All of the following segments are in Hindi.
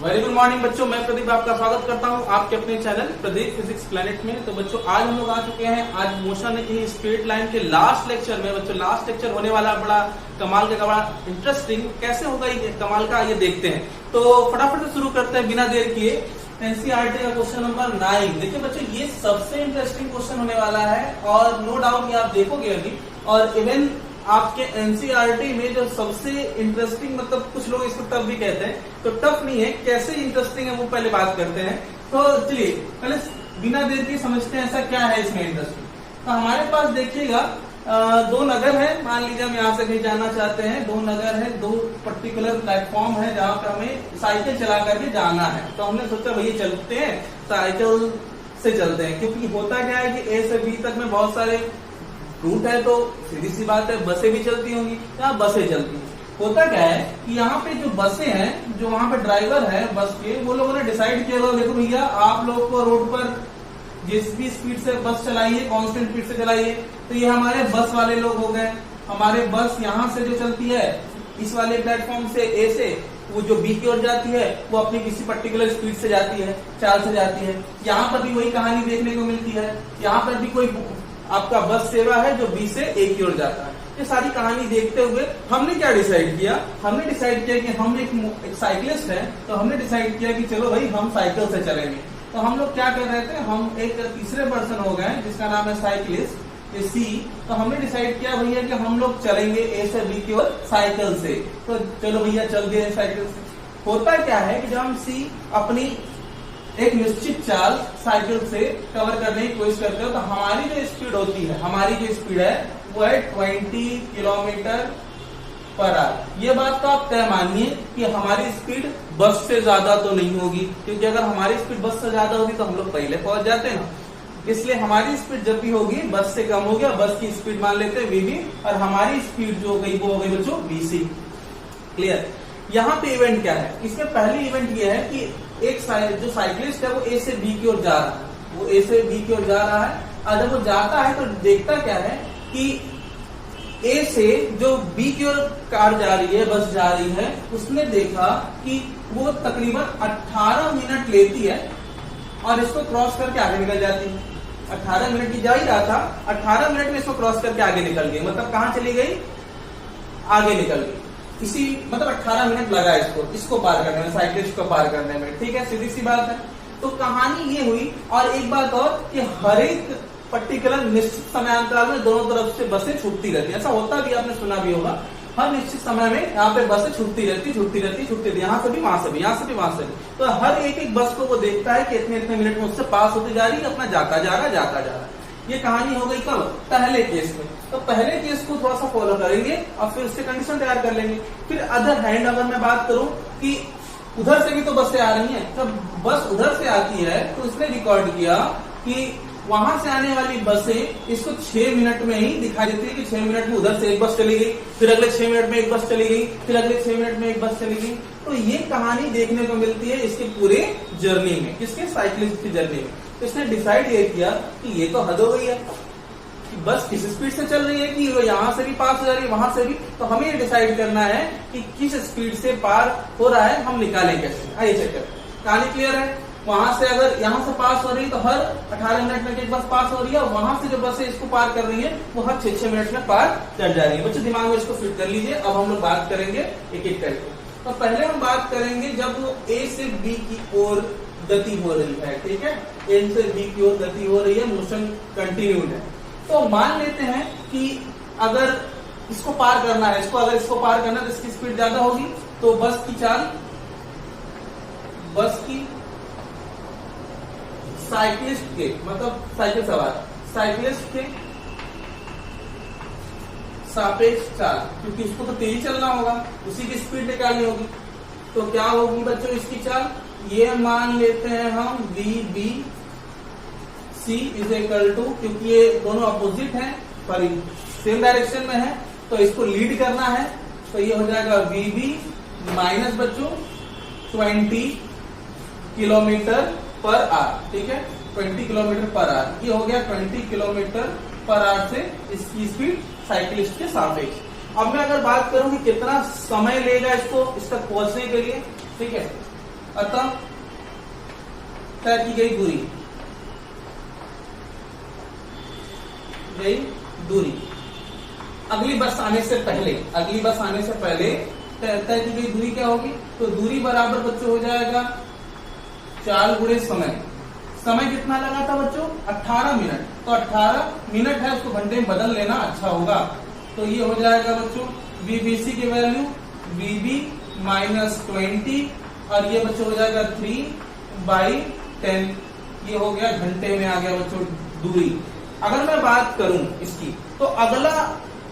वेरी गुड मॉर्निंग बच्चों, मैं प्रदीप आपका स्वागत करता हूं आपके अपने चैनल प्रदीप फिजिक्स प्लैनेट में। तो बच्चों आज हम लोग आ चुके हैं आज मोशन इन स्ट्रेट लाइन के लास्ट लेक्चर में। बच्चों लास्ट लेक्चर होने वाला बड़ा कमाल का, बड़ा इंटरेस्टिंग। कैसे होगा ये कमाल का, ये देखते हैं। तो फटाफट से शुरू करते हैं बिना देर किए। एनसीईआरटी का क्वेश्चन नंबर 9। देखिए बच्चों ये सबसे इंटरेस्टिंग क्वेश्चन होने वाला है और नो डाउट ये आप देखोगे अभी। और इवन आपके एनसीईआरटी में जो सबसे इंटरेस्टिंग, मतलब कुछ लोग इसको टफ भी कहते हैं, तो टफ नहीं है, कैसे इंटरेस्टिंग है वो पहले बात करते हैं। तो चलिए पहले बिना देर के समझते हैं ऐसा क्या है इसमें इंटरेस्टिंग। तो हमारे पास देखिएगा दो नगर है। मान लीजिए हम यहाँ से कहीं जाना चाहते हैं, दो नगर है, दो पर्टिकुलर प्लेटफॉर्म है जहाँ पे हमें साइकिल चला करके जाना है। तो हमने सोचा भैया चलते हैं, साइकिल से चलते हैं, क्योंकि होता क्या है कि ए से बी तक में बहुत सारे रूट है, तो सीधी सी बात है बसें भी चलती होंगी, यहाँ बसें चलती हैं। होता क्या है कि यहाँ पे जो बसें हैं, जो वहां पे ड्राइवर है बस के, वो लोगों ने डिसाइड किया होगा देखो भैया आप लोग को रोड पर जिस भी स्पीड से बस चलाइए, कांस्टेंट स्पीड से चलाइए। तो ये हमारे बस वाले लोग हो गए। हमारे बस यहाँ से जो चलती है इस वाले प्लेटफॉर्म से ए से, वो जो बी की ओर जाती है वो अपनी किसी पर्टिकुलर स्पीड से जाती है, चाल से जाती है। यहाँ पर भी वही कहानी देखने को मिलती है। यहाँ पर भी कोई आपका बस सेवा है जो बी से ए की ओर जाता है। ये सारी कहानी देखते हुए हमने क्या डिसाइड किया, हमने डिसाइड किया कि हम एक साइकिलिस्ट है, तो हमने डिसाइड किया कि चलो भाई हम साइकिल से चलेंगे। तो हम लोग क्या कर रहे थे, हम एक तीसरे पर्सन हो गए जिसका नाम है साइकिलिस्ट, ये सी। तो हमने डिसाइड किया भैया कि हम लोग चलेंगे ए से बी की ओर साइकिल से। तो चलो भैया चल गए साइकिल से। होता क्या है कि जब हम सी अपनी एक निश्चित चाल साइकिल से कवर करने की कोशिश करते हो, तो हमारी जो स्पीड होती है, हमारी जो स्पीड है वो है 20 किलोमीटर पर आवर। ये बात तो आप तय मानिए कि हमारी स्पीड बस से ज्यादा तो नहीं होगी, क्योंकि अगर हमारी स्पीड बस से ज्यादा होगी तो हम लोग पहले पहुंच जाते हैं। इसलिए हमारी स्पीड जब भी होगी बस से कम होगी, बस की स्पीड मान लेते हैं वीबी, और हमारी स्पीड जो हो गई वो हो गई बच्चों बीसी। क्लियर। यहाँ पे इवेंट क्या है, इसमें पहली इवेंट ये है कि एक जो साइकिलिस्ट है वो ए से बी की ओर जा रहा है, वो ए से बी की ओर जा रहा है। और जब वो जाता है तो देखता क्या है कि ए से जो बी की ओर कार जा रही है, बस जा रही है, उसने देखा कि वो तकरीबन 18 मिनट लेती है और इसको क्रॉस करके आगे निकल जाती है। 18 मिनट की जा ही रहा था, 18 मिनट में इसको क्रॉस करके आगे निकल गई। मतलब कहाँ चली गई, आगे निकल गई। इसी मतलब 18 मिनट लगा इसको पार करने में, साइकिलिस्ट को पार करने में। ठीक है, सीधी सी बात है। तो कहानी ये हुई। और एक बात और कि हर एक पर्टिकुलर निश्चित समयांतराल में दोनों तरफ से बसें छूटती रहती है। ऐसा होता भी, आपने सुना भी होगा, हर निश्चित समय में यहाँ पे बसें छूटती रहती, यहाँ से भी वहां से भी, यहाँ से भी वहां से भी। तो हर एक बस को वो देखता है कि इतने इतने मिनट में उससे पास होती जा रही है, अपना जाता जा रहा है। ये कहानी हो गई कब, पहले केस में। तो पहले केस को थोड़ा सा फॉलो करेंगे और फिर उससे कंडीशन तैयार कर लेंगे। फिर अदर हैंड अगर मैं बात करूं कि उधर से भी तो बसें आ रही हैं, जब बस उधर से आती है तो उसने रिकॉर्ड किया कि वहां से आने वाली बसें इसको 6 मिनट में ही दिखाई देती है कि 6 मिनट में उधर से एक बस चली गई, फिर अगले 6 मिनट में एक बस चली गई, फिर अगले 6 मिनट में एक बस चली गई। तो ये कहानी देखने को मिलती है इसके पूरे जर्नी में, किसके, साइकिलिस्ट की जर्नी में। तो इसने डिसाइड ये किया कि ये तो हद हो गई है कि बस किस स्पीड से चल रही है कि वो यहाँ से भी पास हो जा रही है, वहां से भी। तो हमें ये डिसाइड करना है कि किस स्पीड से पार हो रहा है, हम निकालें कैसे। आइए चेक करें, कहानी क्लियर है। वहां से अगर यहाँ से पास हो रही है तो हर 18 मिनट में एक बस पास हो रही है, और वहां से जो बसें इसको पार कर रही है वो हर 6 मिनट में पार कर जा रही है। बच्चों दिमाग में इसको फिट कर लीजिए। अब हम लोग बात करेंगे एक एक करके। तो पहले हम बात करेंगे जब वो ए से बी की ओर गति हो रही है। ठीक है, ए से बी की ओर गति हो रही है, मोशन कंटिन्यूड है। तो मान लेते हैं कि अगर इसको पार करना है, अगर इसको पार करना है तो इसकी स्पीड ज्यादा होगी। तो बस की चाल, बस की साइकिलिस्ट के, मतलब साइकिल सवार साइकिलिस्ट के सापेक्ष चाल, क्योंकि इसको तो तेजी चलना होगा, उसी की स्पीड निकालनी होगी। तो क्या होगी बच्चों इसकी चाल, ये मान लेते हैं हम V B C is equal to, क्योंकि ये दोनों अपोजिट हैं पर सेम डायरेक्शन में है, तो इसको लीड करना है। तो ये हो जाएगा वी बी माइनस बच्चों 20 किलोमीटर पर आवर। ठीक है, 20 किलोमीटर पर आवर। ये हो गया 20 किलोमीटर पर आवर से इसकी स्पीड साइकिलिस्ट के सापेक्ष। अब मैं अगर बात करूं कि कितना समय लेगा इसको इस तक पहुंचने के लिए, ठीक है, अतः तय की गई दूरी अगली बस आने से पहले तय की गई दूरी क्या होगी? तो दूरी बराबर बच्चों हो जाएगा 4 गुणे समय कितना लगा था बच्चों? 18 मिनट। तो 18 मिनट है, उसको घंटे में बदल लेना अच्छा होगा। तो ये हो जाएगा बच्चों बीबीसी की वैल्यू बीबी माइनस 20 और ये बच्चों हो जाएगा 3/10। ये हो गया घंटे में आ गया बच्चों दूरी। अगर मैं बात करूं इसकी तो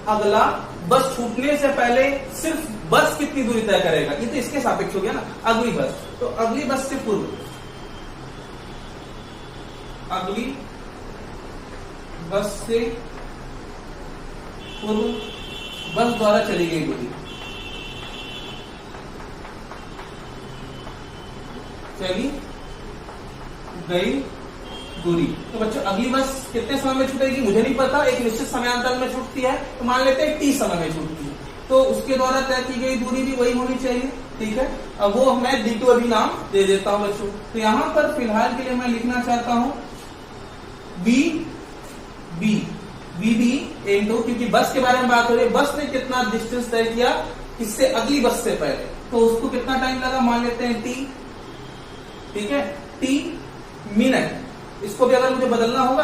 अगला बस छूटने से पहले सिर्फ बस कितनी दूरी तय करेगा? ये तो इसके सापेक्ष हो गया ना। अगली बस, तो अगली बस से पूर्व बस द्वारा चली गई दूरी। तो बच्चों अगली बस कितने समय में छूटेगी मुझे नहीं पता, एक निश्चित समयांतर में छूटती है, तो मान लेते हैं t समय में छूटती है, तो उसके द्वारा तय की गई दूरी भी वही होनी चाहिए। ठीक है, अब वो मैं d2 अभी नाम दे देता हूं बच्चों। तो यहां पर फिलहाल के लिए मैं लिखना चाहता हूं बीबी इनटू, क्योंकि बस के बारे में बात हो रही है, बस ने कितना डिस्टेंस तय किया इससे अगली बस से पहले, तो उसको कितना टाइम लगा मान लेते हैं t। ठीक है, t मिनट, इसको भी अगर मुझे बदलना होगा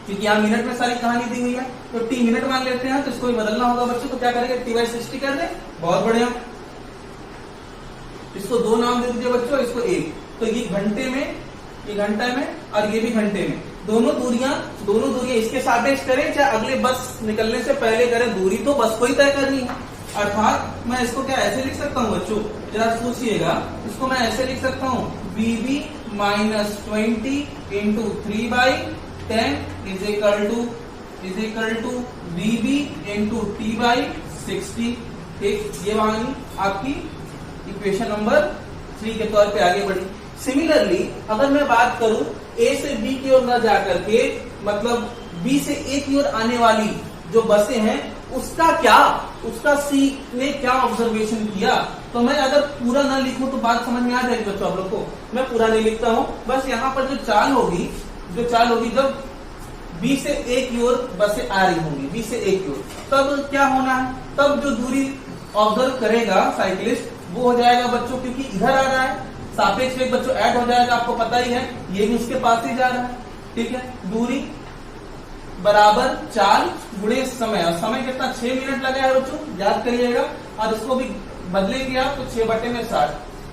क्योंकि यहाँ मिनट में सारी कहानी दी हुई है, तो t मिनट मान लेते हैं, तो इसको भी बदलना होगा बच्चों। तो क्या करेंगे? t/60 कर दें, बहुत बढ़िया। इसको 2 नाम दे दीजिए बच्चों, इसको 1। तो ये घंटे में और ये भी घंटे में, दोनों दूरियां इसके सापेक्ष करें, चाहे अगले बस निकलने से पहले करें, दूरी तो बस को ही तय करनी है। अर्थात मैं इसको क्या ऐसे लिख सकता हूँ बच्चों, जरा सोचिएगा, इसको मैं ऐसे लिख सकता हूँ B B minus 20 into 3/10 is equal to B B into t/60। ठीक, ये वाली आपकी इक्वेशन नंबर 3 के तौर पे आगे बढ़ी। सिमिलरली अगर मैं बात करूं A से B की ओर न जाकर के, मतलब B से A की ओर आने वाली जो बसें हैं उसका C ने क्या ऑब्जर्वेशन किया, तो मैं अगर पूरा ना लिखूं तो बात समझ में आ जाएगी बच्चों आप लोग को। मैं पूरा नहीं लिखता हूं, बस यहाँ पर जो चाल होगी जब B से A की ओर बसें आ रही होंगी, B से A की ओर, तब क्या होना है? तब जो दूरी ऑब्जर्व करेगा साइकिलिस्ट वो हो जाएगा बच्चों, क्योंकि इधर आ रहा है, सापेक्ष वेग बच्चों ऐड हो जाएगा, आपको पता ही है, ये भी उसके पास ही जा रहा है। ठीक है, दूरी बराबर 4 गुणे समय, और समय कितना 6 मिनट लगा है बच्चों, याद करिएगा। और इसको भी बदलेंगे आप तो 6/60।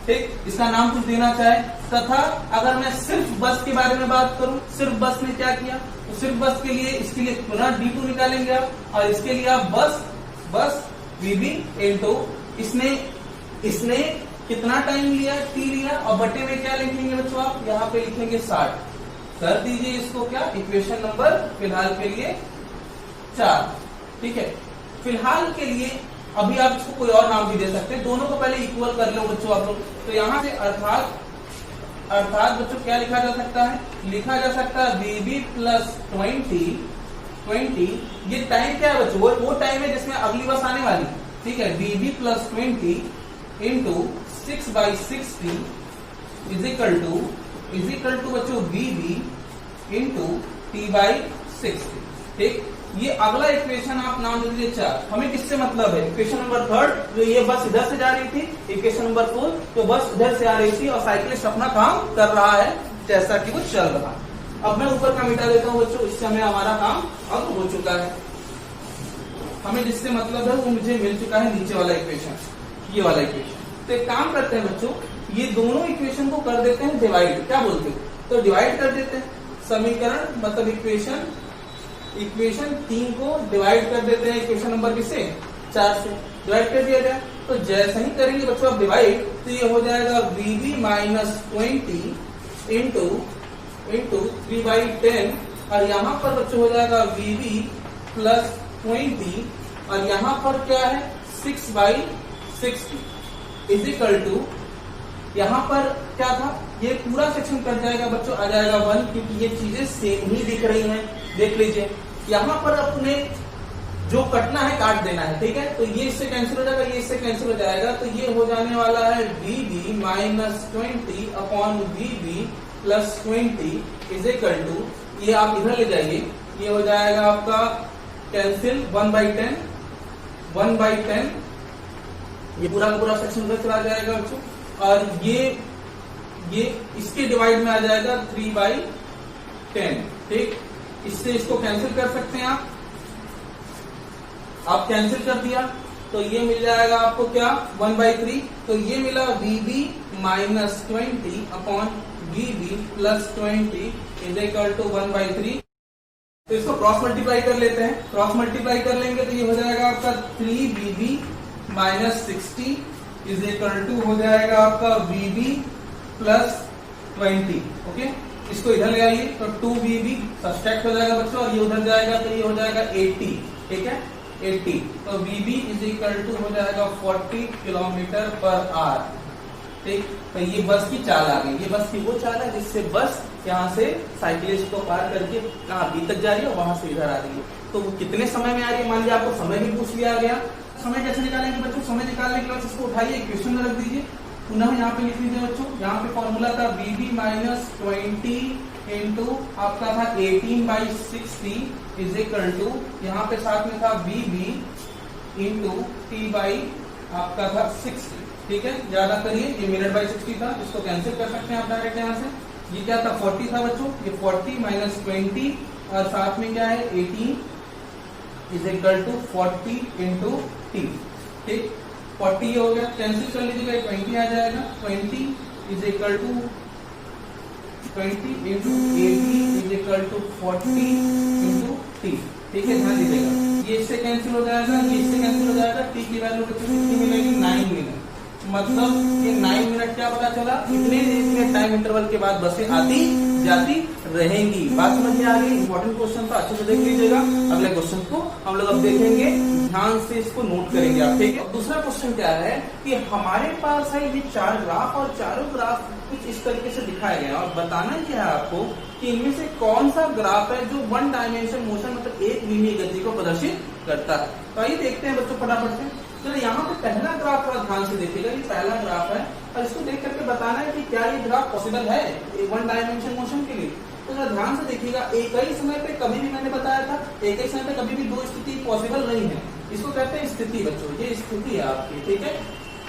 ठीक, इसका नाम कुछ देना चाहे। तथा अगर मैं सिर्फ बस के बारे में बात करूं, सिर्फ बस ने क्या किया, तो सिर्फ बस के लिए इसके लिए पुनः d2 निकालेंगे आप, और इसके लिए आप बस बीबी इनटू इसने कितना टाइम लिया, t लिया, और बटे में क्या लिखेंगे बच्चों आप यहाँ पे लिखेंगे 60। कर दीजिए इसको क्या, इक्वेशन नंबर फिलहाल के लिए 4। ठीक है, फिलहाल के लिए अभी आप इसको कोई और नाम भी दे सकते हैं, दोनों को पहले इक्वल कर लो बच्चों आप लोग। तो यहाँ से अर्थात बच्चों क्या लिखा जा सकता है? लिखा जा सकता है बीबी प्लस 20। ये टाइम क्या है बच्चों? वो टाइम है जिसमें अगली बस आने वाली। ठीक है, B B plus 20 into 6/60 is equal to बच्चों बीबी इंटू t/60। ठीक, ये अगला इक्वेशन आप नाम दे दीजिए 4। हमें किससे मतलब है? इक्वेशन नंबर 3, जो ये बस इधर से जा रही थी, इक्वेशन नंबर 4, तो बस इधर से आ रही थी और साइकिलिस्ट अपना काम कर रहा है जैसा कि वो चल रहा है। अब मैं ऊपर का मिटा देता हूँ बच्चों, इससे हमें हमारा काम अब हो चुका है। हमें जिससे मतलब है वो मुझे मिल चुका है नीचे वाला इक्वेशन, ये वाला इक्वेशन। तो एक काम करते हैं बच्चों, ये दोनों इक्वेशन को कर देते हैं डिवाइड। क्या बोलते हो? तो डिवाइड कर देते हैं समीकरण, मतलब इक्वेशन 3 को डिवाइड कर देते हैं इक्वेशन नंबर किससे? 4 से डिवाइड कर दिया जाए। तो जैसे ही करेंगे बच्चों आप डिवाइड, तो ये हो जाएगा बीबी माइनस 20 इंटू 3/10, और यहाँ पर बच्चों हो जाएगा बीबी प्लस 20, और यहाँ पर क्या है 6/60 इज इक्वल टू, यहाँ पर क्या था, ये पूरा सेक्शन कट जाएगा बच्चों, आ जाएगा 1, क्योंकि ये चीजें सेम ही दिख रही हैं। देख लीजिए यहाँ पर अपने जो कटना है काट देना है, ठीक है। तो ये इससे कैंसिल हो जाएगा, ये इससे कैंसिल हो जाएगा, तो ये हो जाने वाला है VB minus 20 upon VB plus 20 is equal to, ये आप इधर ले जाइए, ये हो जाएगा आपका कैंसिल 1/10, 1/10, ये पूरा का पूरा सेक्शन उधर चला जाएगा बच्चों, और ये इसके डिवाइड में आ जाएगा 3/10, ठीक। इससे इसको कैंसिल कर सकते हैं आप कैंसिल कर दिया तो ये मिल जाएगा आपको क्या 1/3, तो ये मिला VB minus 20 upon VB plus 20 is equal to 1/3। तो इसको क्रॉस मल्टीप्लाई कर लेते हैं, क्रॉस मल्टीप्लाई कर लेंगे तो ये हो जाएगा आपका 3VB minus 60 is equal to हो जाएगा आपका VB प्लस 20, ओके। इसको इधर ले आइए तो 2VB सब्सट्रैक्ट हो जाएगा बच्चों, और ये उधर जाएगा तो ये हो जाएगा 80, ठीक है 80। तो VB इज इक्वल टू हो जाएगा 40 किलोमीटर पर आवर, ठीक। तो ये बस की चाल आ गई, ये बस की वो चाल है जिससे बस यहाँ से साइकिलिस्ट को पार करके कहाँ बी तक जा रही है, वहां से इधर आ रही है। तो वो कितने समय में आ रही है, मान लिया आपको समय भी पूछ लिया गया, समय कैसे निकालेंगे बच्चों, समय निकालने के बाद इसको उठाइए इक्वेशन में रख दीजिए, पुनः यहाँ पे लिख लीजिए बच्चों, यहाँ पे फॉर्मूला था VB माइनस 20 इंटू आपका था 18/60 इज इक्वल टू, यहाँ पे साथ में था VB इंटू T बाई आपका था 60, ठीक है। ज्यादा करिए, ये मिनट बाई 60 था, इसको कैंसिल कर सकते हैं आप डायरेक्ट यहाँ से। ये क्या था 40 था बच्चों, ये 40 माइनस 20 और साथ में क्या है 18 is equal to 40 into T, ठीक। 40 हो गया, कैंसिल कर लीजिएगा, 20 आ जाएगा, 20 is equal to 20 into 80 is equal to 40 into T, ठीक है। ध्यान दीजिएगा, ये इससे कैंसिल हो जाएगा, ये इससे कैंसिल हो जाएगा, T की वैल्यू कितनी मिलेगी 9 मिनट, मतलब ये 9 मिनट क्या पता चला, इतने टाइम इंटरवल के बाद बसें आती जाती रहेंगी। बात समझ में आ गई, इंपॉर्टेंट क्वेश्चन था, अच्छे से देख लीजिएगा। अगले क्वेश्चन को हम लोग अब देखेंगे, ध्यान से इसको नोट करेंगे आप, ठीक है। दूसरा क्वेश्चन क्या है कि हमारे पास है ये 4 ग्राफ और चारों ग्राफ कुछ इस तरीके से दिखाया गया और बताना क्या है आपको कि इनमें से कौन सा ग्राफ है जो 1 डायमेंशन मोशन मतलब एक विमीय गति को प्रदर्शित करता है। तो आइए देखते हैं बच्चों फटाफट से। चलो यहाँ पे पहला ग्राफ थोड़ा ध्यान से देखिएगा, ये पहला ग्राफ है और इसको देख करके बताना है कि क्या ये ग्राफ पॉसिबल है 1 डायमेंशन मोशन के लिए। तो जरा ध्यान से देखिएगा, एक ही समय पे कभी भी मैंने बताया था, एक ही समय पे कभी भी 2 स्थिति पॉसिबल नहीं है। इसको कहते हैं स्थिति बच्चों, ये स्थिति है आपकी, ठीक है।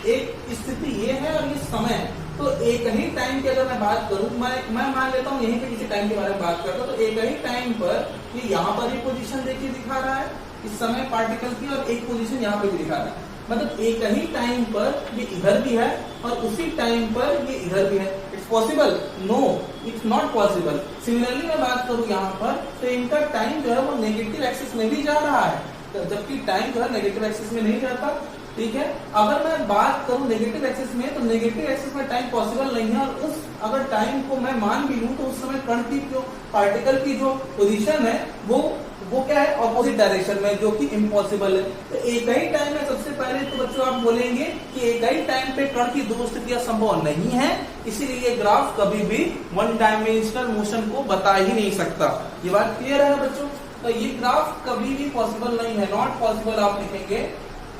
एक स्थिति ये है और ये समय है। तो एक ही टाइम की अगर मैं बात करूं, मैं मान लेता हूं यहीं पे किसी टाइम के बारे में बात करता हूं, तो एक ही टाइम पर ये यहाँ पर एक पोजीशन देखिए दिखा रहा है इस समय पार्टिकल की, और एक पोजीशन यहाँ पे भी दिखा रहा है, मतलब एक ही टाइम पर ये इधर भी है और उसी टाइम पर ये इधर भी है। It's possible? No, it's not possible. Similarly मैं बात करूं यहाँ पर, तो इनका टाइम जो है वो नेगेटिव एक्सिस में भी जा रहा है, जबकि टाइम जो है नेगेटिव एक्सिस में नहीं जाता, ठीक है। अगर मैं बात करूं नेगेटिव एक्सिस में, तो नेगेटिव एक्सिस में टाइम पॉसिबल नहीं है, और उस अगर टाइम को मैं मान भी लूं तो उस समय कण की जो पार्टिकल की जो पोजीशन है वो क्या है, ऑपोजिट डायरेक्शन में, जो कि इम्पॉसिबल है। तो एक ही टाइम में सबसे पहले तो बच्चों आप बोलेंगे कि एक ही टाइम पे कण की 2 स्थितियां संभव नहीं है, इसीलिए ये ग्राफ कभी भी 1 डायमेंशनल मोशन को बता ही नहीं सकता। ये बात क्लियर है बच्चों? तो ये ग्राफ कभी भी पॉसिबल नहीं है, नॉट पॉसिबल आप लिखेंगे,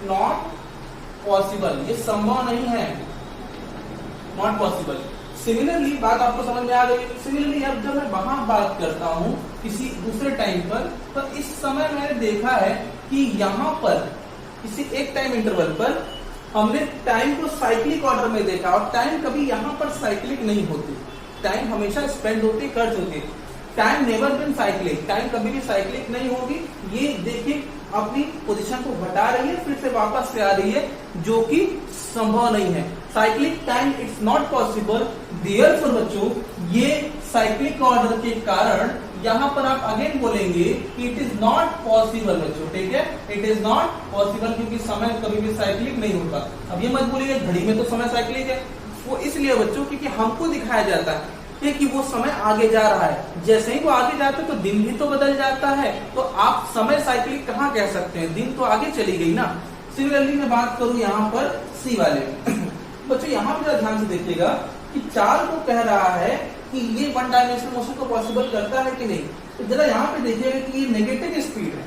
नॉट पॉसिबल, ये संभव नहीं है, नॉट पॉसिबल। सिमिलरली बात आपको समझ में आ गई। सिमिलरली अब जब मैं वहां बात करता हूं किसी दूसरे टाइम पर, तो इस समय मैंने देखा है कि यहाँ पर किसी एक टाइम इंटरवल पर हमने टाइम को साइक्लिक ऑर्डर में देखा, और टाइम कभी यहाँ पर साइक्लिक नहीं होती, टाइम हमेशा स्पेंड होती, खर्च होती। Time never been cyclic, time कभी भी साइक्लिक नहीं होगी। ये देखिए अपनी पोजीशन को घटा रही है, फिर से वापस से आ रही है, जो कि संभव नहीं है। Cyclic time it's not possible. Therefore बच्चों, ये साइक्लिक ऑर्डर के कारण यहाँ पर आप अगेन बोलेंगे कि इट इज नॉट पॉसिबल बच्चों, ठीक है, इट इज नॉट पॉसिबल, क्योंकि समय कभी भी साइक्लिक नहीं होता। अब ये मत बोलिए घड़ी में तो समय साइक्लिक है, वो इसलिए बच्चों क्योंकि हमको दिखाया जाता है कि वो समय आगे जा रहा है। जैसे ही वो आगे जाता है तो दिन भी तो बदल जाता है, तो आप समय साइक्लिक कहाँ कह सकते हैं, दिन तो आगे चली गई ना। सिमिलरली मैं बात करूं यहाँ पर सी वाले बच्चों, यहाँ पर जरा ध्यान से देखिएगा कि 4 को कह रहा है कि ये 1 डायमेंशनल मोशन को पॉसिबल करता है कि नहीं। तो जरा यहाँ पे देखिएगा कि ये नेगेटिव स्पीड है,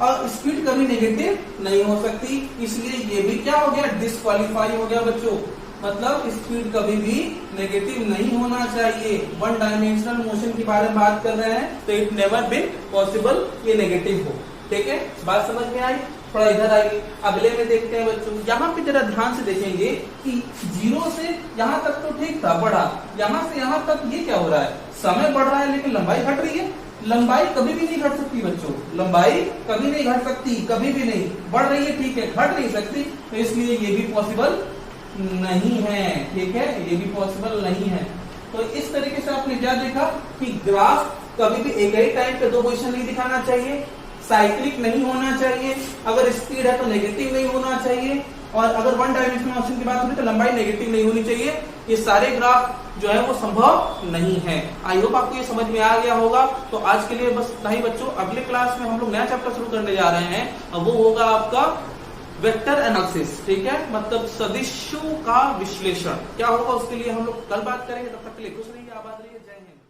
और स्पीड कभी नेगेटिव नहीं हो सकती, इसलिए ये भी क्या हो गया, डिस्क्वालीफाई हो गया बच्चों। मतलब स्पीड कभी भी नेगेटिव नहीं होना चाहिए। वन डायमेंशनल मोशन के बारे में बात कर रहे हैं तो इट नेवर बीन पॉसिबल ये नेगेटिव हो। ठीक है, बात समझ में आई? थोड़ा इधर आइए, अगले में देखते हैं बच्चों। यहाँ पे जरा ध्यान से देखेंगे कि 0 से यहाँ तक तो ठीक था, बढ़ा, यहाँ से यहाँ तक ये क्या हो रहा है, समय बढ़ रहा है लेकिन लंबाई घट रही है। लंबाई कभी भी नहीं घट सकती बच्चों, लंबाई कभी नहीं घट सकती, कभी भी नहीं। बढ़ रही है ठीक है, घट नहीं सकती, तो इसलिए ये भी पॉसिबल नहीं है। ठीक है, ये भी पॉसिबल नहीं है। तो इस तरीके से आपने क्या देखा कि ग्राफ कभी भी एक ही टाइम पे दो पोजीशन नहीं दिखाना चाहिए, साइक्लिक नहीं होना चाहिए, अगर स्पीड है तो नेगेटिव नहीं होना चाहिए, और अगर वन डायमेंशनल मोशन की बात करें तो लंबाई नेगेटिव नहीं होनी चाहिए। ये सारे ग्राफ जो है वो संभव नहीं है। आई होप आपको ये समझ में आ गया होगा। तो आज के लिए बस नहीं बच्चों, अगले क्लास में हम लोग नया चैप्टर शुरू करने जा रहे हैं, और वो होगा आपका वेक्टर एनालिसिस। ठीक है, मतलब सदिशों का विश्लेषण क्या होगा उसके लिए हम लोग कल बात करेंगे। तब तक के लिए खुश रहिए, आबाद रहिए, जय हिंद।